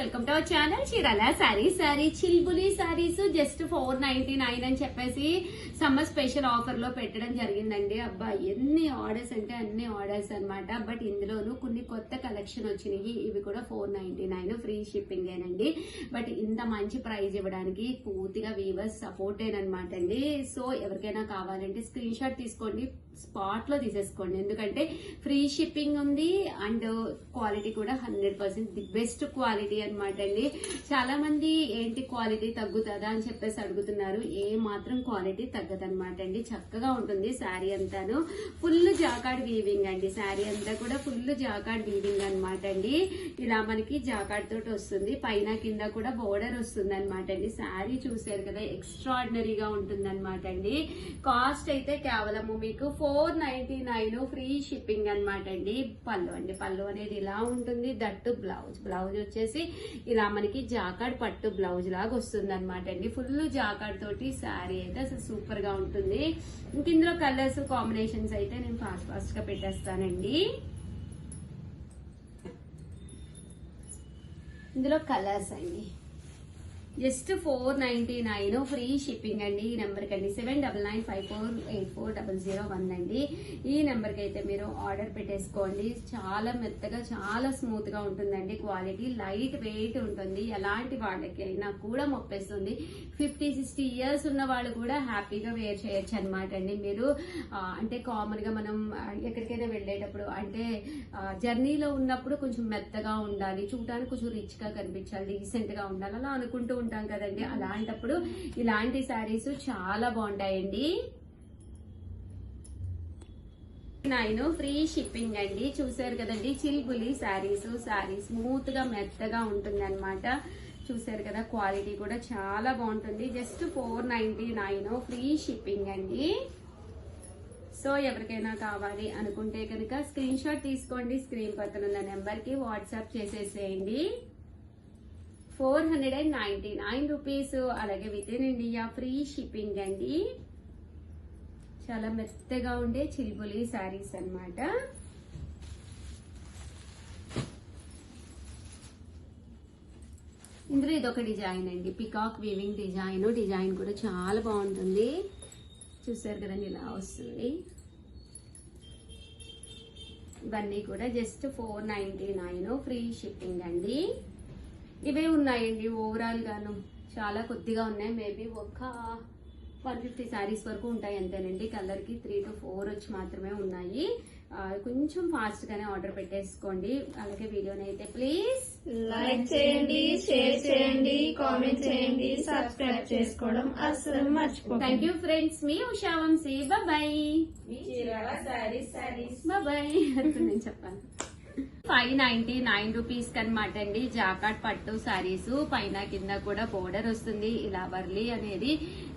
Welcome to our channel Chirala sari చిల్బులి saris just 499 అని చెప్పేసి సమ్మర్ స్పెషల్ ఆఫర్ లో పెట్టడం జరిగిందండి. అబ్బా ఎన్ని ఆర్డర్స్ అంటే అన్ని ఆర్డర్స్ అన్నమాట. బట్ ఇందులోనూ కొన్ని కొత్త కలెక్షన్ వచ్చినాయి. ఇవి కూడా 499 ఫ్రీ షిప్పింగ్ ఏనండి. బట్ ఇంత మంచి ప్రైస్ ఇవ్వడానికి పూర్తిగా వీవర్స్ సపోర్ట్ అనమాట అండి. సో ఎవరికైనా కావాలంటే స్క్రీన్ షాట్ తీసుకోండి, స్పాట్ లో తీసేసుకోండి. ఎందుకంటే ఫ్రీ షిప్పింగ్ ఉంది అండ్ క్వాలిటీ కూడా 100% ది బెస్ట్ క్వాలిటీ అనమాట అండి. చాలా మంది ఏంటి క్వాలిటీ తగ్గుతుందా అని చెప్పేసి అడుగుతున్నారు. ఏ మాత్రం క్వాలిటీ తగ్గదనమాట అండి. చక్కగా ఉంటుంది శారీ అంతాను. ఫుల్ జాకార్డ్ వీవింగ్ అండి. శారీ అంతా కూడా ఫుల్ జాకార్డ్ వీవింగ్ అనమాట అండి. ఇలా మనకి జాకార్డ్ తోటి వస్తుంది. పైన కింద కూడా బోర్డర్ వస్తుంది అనమాట అండి. శారీ చూసారు కదా, ఎక్స్ట్రాడినరీగా ఉంటుంది అనమాట అండి. కాస్ట్ అయితే కేవలము మీకు 499 ఫ్రీ షిప్పింగ్ అనమాట అండి. పళ్ళు అండి, పళ్ళు అనేది ఇలా ఉంటుంది. దట్టు బ్లౌజ్ వచ్చేసి ఇలా మనకి జాకార్డ్ పట్టు బ్లౌజ్ లాగా వస్తుంది అనమాట అండి. ఫుల్ జాకార్డ్ తోటి శారీ అయితే అసలు సూపర్ గా ఉంటుంది. ఇంక ఇందులో కలర్స్ కాంబినేషన్స్ అయితే నేను ఫాస్ట్ గా పెట్టేస్తానండి. ఇందులో కలర్స్ అండి జస్ట్ 499 ఫ్రీ షిప్పింగ్ అండి. ఈ నెంబర్ కి అండి 7995484001 అండి. ఈ నెంబర్ కి అయితే మీరు ఆర్డర్ పెట్టేసుకోండి. చాలా మెత్తగా చాలా స్మూత్ గా ఉంటుందండి. క్వాలిటీ లైట్ వెయిట్ ఉంటుంది. ఎలాంటి వాళ్ళకి అయినా కూడా మొప్పేస్తుంది. 50-60 ఇయర్స్ ఉన్న వాళ్ళు కూడా హ్యాపీగా వేర్ చేయొచ్చు అనమాట అండి. మీరు అంటే కామన్ గా మనం ఎక్కడికైనా వెళ్ళేటప్పుడు అంటే జర్నీలో ఉన్నప్పుడు కొంచెం మెత్తగా ఉండాలి, చూడడానికి కొంచెం రిచ్ గా కనిపించాలి, డీసెంట్ గా ఉండాలి అలా అనుకుంటూ ఉంటాం కదండి. అలాంటప్పుడు ఇలాంటి శారీస్ చాలా బాగుంటాయండి. 9 ఫ్రీ షిప్పింగ్ అండి. చూసారు కదండి, చిల్బులి శారీస్ స్మూత్ గా మెత్తగా ఉంటుంది అనమాట. చూసారు కదా, క్వాలిటీ కూడా చాలా బాగుంటుంది. జస్ట్ 499 ఫ్రీ షిప్పింగ్ అండి. సో ఎవరికైనా కావాలి అనుకుంటే కనుక స్క్రీన్ షాట్ తీసుకోండి. స్క్రీన్ పక్కన ఉన్న నెంబర్ కి వాట్సాప్ చేసేసేయండి. 499 రూపీస్. అలాగే with in India free shipping అండి. చాలా మెత్తగా ఉండే చిల్బులి శారీస్ అన్నమాట. ఇందులో ఇదొక డిజైన్ అండి, పికాక్ వీవింగ్ డిజైన్ కూడా చాలా బాగుంటుంది. చూసారు కదండి, ఇలా వస్తుంది. ఇవన్నీ కూడా జస్ట్ 499 ఫ్రీ షిప్పింగ్ అండి. ఇవే ఉన్నాయండి ఓవరాల్ గాను, చాలా కొద్దిగా ఉన్నాయి. మేబీ ఒక 150 శారీస్ వరకు ఉంటాయి అంతేనండి. కలర్ కి 3 to 4 వచ్చి మాత్రమే ఉన్నాయి. కొంచెం ఫాస్ట్ గానే ఆర్డర్ పెట్టేసుకోండి. అలాగే వీడియోని అయితే ప్లీజ్ లైక్ చేయండి, షేర్ చేయండి, కామెంట్ చేయండి, సబ్స్క్రైబ్ చేసుకోవడం అసలు మర్చిపోకండి. Thank you friends. మీ ఉషా వంశీ. Bye bye. నేను చెప్పాను 599 రూపీస్ కనమాట అండి. జాకార్డ్ పట్టు శారీస్ పైన కింద కూడా బోర్డర్ వస్తుంది. ఇలా వర్లీ అనేది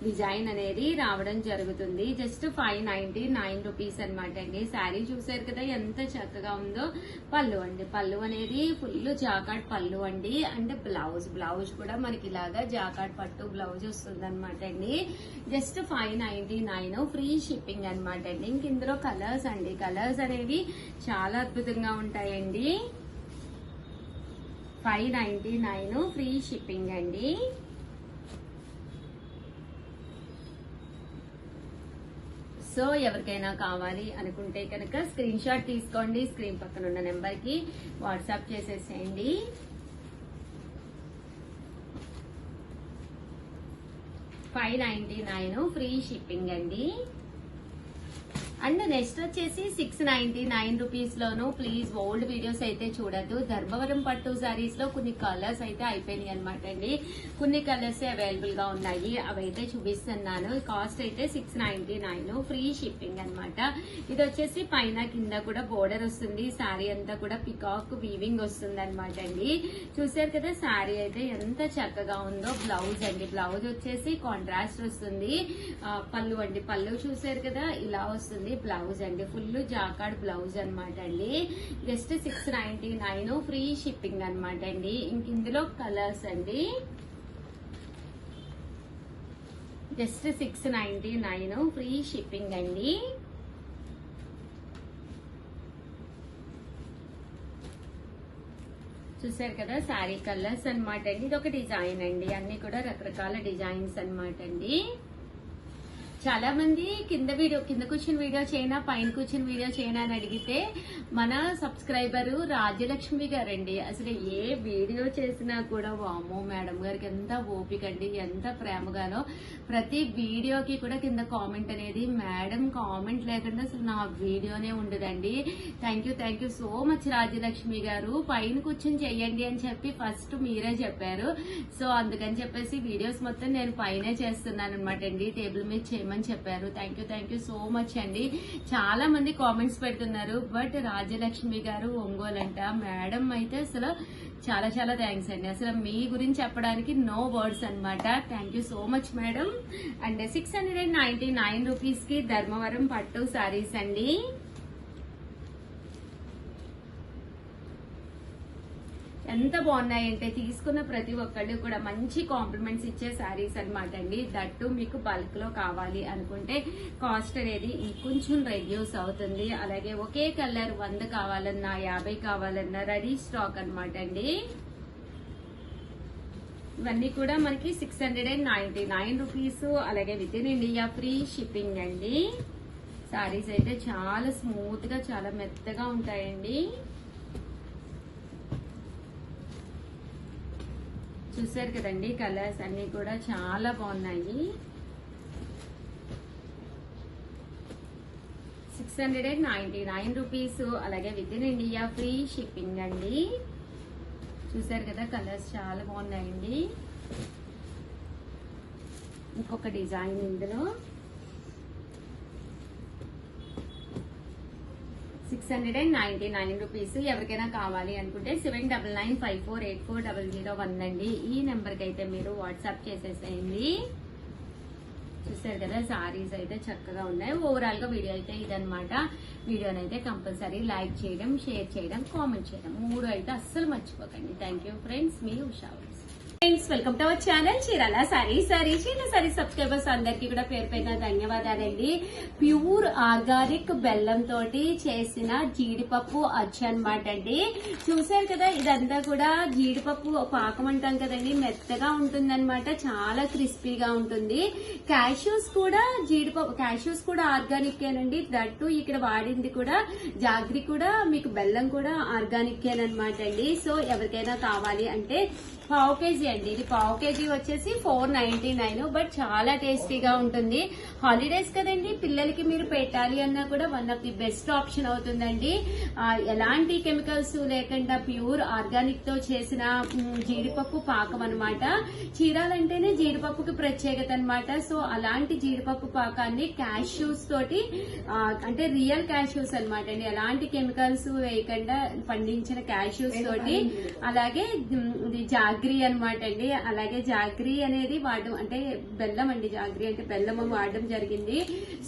డిజైన్ అనేది రావడం జరుగుతుంది. జస్ట్ 599 రూపీస్ అనమాట అండి. శారీ చూసారు కదా ఎంత చక్కగా ఉందో. పళ్ళు అండి, పళ్ళు అనేది ఫుల్ జాకార్డ్ పళ్ళు అండి. అండ్ బ్లౌజ్ కూడా మనకి ఇలాగా జాకార్డ్ పట్టు బ్లౌజ్ వస్తుంది అనమాట అండి. జస్ట్ 599 ఫ్రీ షిప్పింగ్ అనమాట అండి. ఇంక ఇందులో కలర్స్ అండి, కలర్స్ అనేవి చాలా అద్భుతంగా ఉంటాయండి. 599 ఫ్రీ షిప్పింగ్ అండి. సో ఎవరికైనా కావాలి అనుకుంటే కనుక స్క్రీన్ షాట్ తీసుకోండి. స్క్రీన్ పక్కన ఉన్న నెంబర్ కి వాట్సాప్ చేసేసేయండి. 599 ఫ్రీ షిప్పింగ్ అండి. అండ్ నెక్స్ట్ వచ్చేసి 699 rupees loan. Please old videos అయితే చూడద్దు. ధర్మవరం పట్టు శారీస్ లో కొన్ని కలర్స్ అయితే అయిపోయినాయి అనమాట అండి. కొన్ని కలర్స్ అవైలబుల్ గా ఉన్నాయి, అవైతే చూపిస్తున్నాను. కాస్ట్ అయితే 699 ఫ్రీ షిప్పింగ్ అనమాట. ఇది వచ్చేసి పైన కింద కూడా బోర్డర్ వస్తుంది. శారీ అంతా కూడా పికాక్ వీవింగ్ వస్తుంది అనమాట అండి. చూసారు కదా, శారీ అయితే ఎంత చక్కగా ఉందో. బ్లౌజ్ అండి, బ్లౌజ్ వచ్చేసి కాంట్రాస్ట్ వస్తుంది. పళ్ళు అండి, పళ్ళు చూసారు కదా ఇలా వస్తుంది. బ్లౌజ్ అండి ఫుల్ జాకార్డ్ బ్లౌజ్ అనమాట అండి. జస్ట్ 699 ఫ్రీ షిప్పింగ్ అనమాట అండి. ఇంక ఇందులో కలర్స్ అండి. జస్ట్ 699 ఫ్రీ షిప్పింగ్ అండి. చూసారు కదా శారీ కలర్స్ అన్నమాట అండి. ఇది ఒక డిజైన్ అండి, అన్ని కూడా రకరకాల డిజైన్స్ అన్నమాట అండి. చాలా మంది కింద కూర్చుని వీడియో చేయనా పైన కూర్చుని వీడియో చేయనా అని అడిగితే మన సబ్స్క్రైబర్ రాజ్యలక్ష్మి గారండి. అసలు ఏ వీడియో చేసినా కూడా వామ్మో మేడం గారికి ఎంత ఓపిక అండి, ఎంత ప్రేమగానో. ప్రతి వీడియోకి కూడా కింద కామెంట్ అనేది, మేడం కామెంట్ లేకుండా అసలు నా వీడియోనే ఉండదండి. Thank you so much Rajyalakshmi గారు. పైన కూర్చొని చెయ్యండి అని చెప్పి ఫస్ట్ మీరే చెప్పారు. సో అందుకని చెప్పేసి వీడియోస్ మొత్తం నేను పైనే చేస్తున్నాను అనమాట అండి. టేబుల్ మీద చేయమని చెప్పారు. థ్యాంక్ యూ సో మచ్ అండి. చాలా మంది కామెంట్స్ పెడుతున్నారు, బట్ రాజ్యలక్ష్మి గారు ఒంగోలు అంట. మేడం అయితే అసలు చాలా థ్యాంక్స్ అండి. అసలు మీ గురించి చెప్పడానికి నో వర్డ్స్ అనమాట. Thank you so much madam. And 699 rupees కి ధర్మవరం పట్టు సారీస్ అండి. ఎంత బాగున్నాయంటే తీసుకున్న ప్రతి ఒక్కళ్ళు కూడా మంచి కాంప్లిమెంట్స్ ఇచ్చే శారీస్ అనమాట అండి. దట్టు మీకు బల్క్ లో కావాలి అనుకుంటే కాస్ట్ అనేది కొంచెం రెడ్యూస్ అవుతుంది. అలాగే ఒకే కలర్ 100 కావాలన్నా 50 కావాలన్నా రెడీ స్టాక్ అనమాట అండి. ఇవన్నీ కూడా మనకి 699 రూపీస్. అలాగే with in India free shipping అండి. శారీస్ అయితే చాలా స్మూత్ గా చాలా మెత్తగా ఉంటాయండి. చూసారు కదండి, కలర్స్ అన్ని కూడా చాలా బాగున్నాయి. 699 రూపీస్. అలాగే with in India free shipping అండి. చూసారు కదా, కలర్స్ చాలా బాగున్నాయండి. ఇంకొక డిజైన్ ఇందులో 699 రూపీస్. ఎవరికైనా కావాలి అనుకుంటే 7995484001 అండి. ఈ నెంబర్ కి అయితే మీరు వాట్సాప్ చేసేసేయండి. చూసారు కదా, సారీస్ అయితే చక్కగా ఉన్నాయి. ఓవరాల్ గా వీడియో అయితే ఇదనమాట. వీడియోనైతే కంపల్సరీ లైక్ చేయడం, షేర్ చేయడం, కామెంట్ చేయడం 3 అయితే అస్సలు మర్చిపోకండి. థ్యాంక్ యూ ఫ్రెండ్స్, మీ Usha. Friends, welcome to our channel Chirala saris. Subscribers అందరికీ కూడా పేరు పైన ధన్యవాదాలండి. ప్యూర్ ఆర్గానిక్ బెల్లం తోటి చేసిన జీడిపప్పు అచ్చు అనమాట అండి. చూసారు కదా, ఇదంతా కూడా జీడిపప్పు పాకం అంటాం కదండి, మెత్తగా ఉంటుందన్నమాట. చాలా క్రిస్పీగా ఉంటుంది. క్యాష్యూస్ కూడా క్యాష్యూస్ కూడా ఆర్గానికేనండి. దట్టు ఇక్కడ వాడింది కూడా జాగ్రి కూడా మీకు బెల్లం కూడా ఆర్గానికేనమాట అండి. సో ఎవరికైనా కావాలి అంటే పావు కేజీ అండి. ఇది పావు కేజీ వచ్చేసి 499. బట్ చాలా టేస్టీగా ఉంటుంది. హాలిడేస్ కదండి, పిల్లలకి మీరు పెట్టాలి అన్నా కూడా one of the best option అవుతుందండి. ఎలాంటి కెమికల్స్ లేకుండా ప్యూర్ ఆర్గానిక్ తో చేసిన జీడిపప్పు పాకం అనమాట. చీరాలంటేనే జీడిపప్పుకి ప్రత్యేకత అనమాట. సో అలాంటి జీడిపప్పు పాకాన్ని క్యాష్యూస్ తోటి, అంటే రియల్ క్యాష్యూస్ అనమాట అండి, ఎలాంటి కెమికల్స్ వేయకుండా పండించిన క్యాష్యూస్ తోటి, అలాగే జాగ్రీ అనమాట అండి. అలాగే జాగ్రీ అనేది వాడడం, అంటే బెల్లం అండి, జాగ్రీ అంటే బెల్లం వాడడం జరిగింది.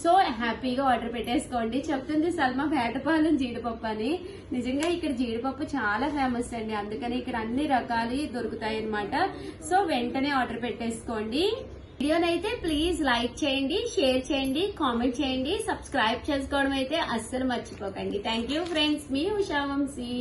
సో హ్యాపీగా ఆర్డర్ పెట్టేసుకోండి. చెప్తుంది సల్మా వేటపాలెం జీడిపప్పు అని. నిజంగా ఇక్కడ జీడిపప్పు చాలా ఫేమస్ అండి, అందుకని ఇక్కడ అన్ని రకాలు దొరుకుతాయి అనమాట. సో వెంటనే ఆర్డర్ పెట్టేసుకోండి. వీడియోనైతే ప్లీజ్ లైక్ చేయండి, షేర్ చేయండి, కామెంట్ చేయండి, సబ్స్క్రైబ్ చేసుకోవడం అయితే అస్సలు మర్చిపోకండి. థ్యాంక్ యూ ఫ్రెండ్స్, మీ ఉషా వంశీ.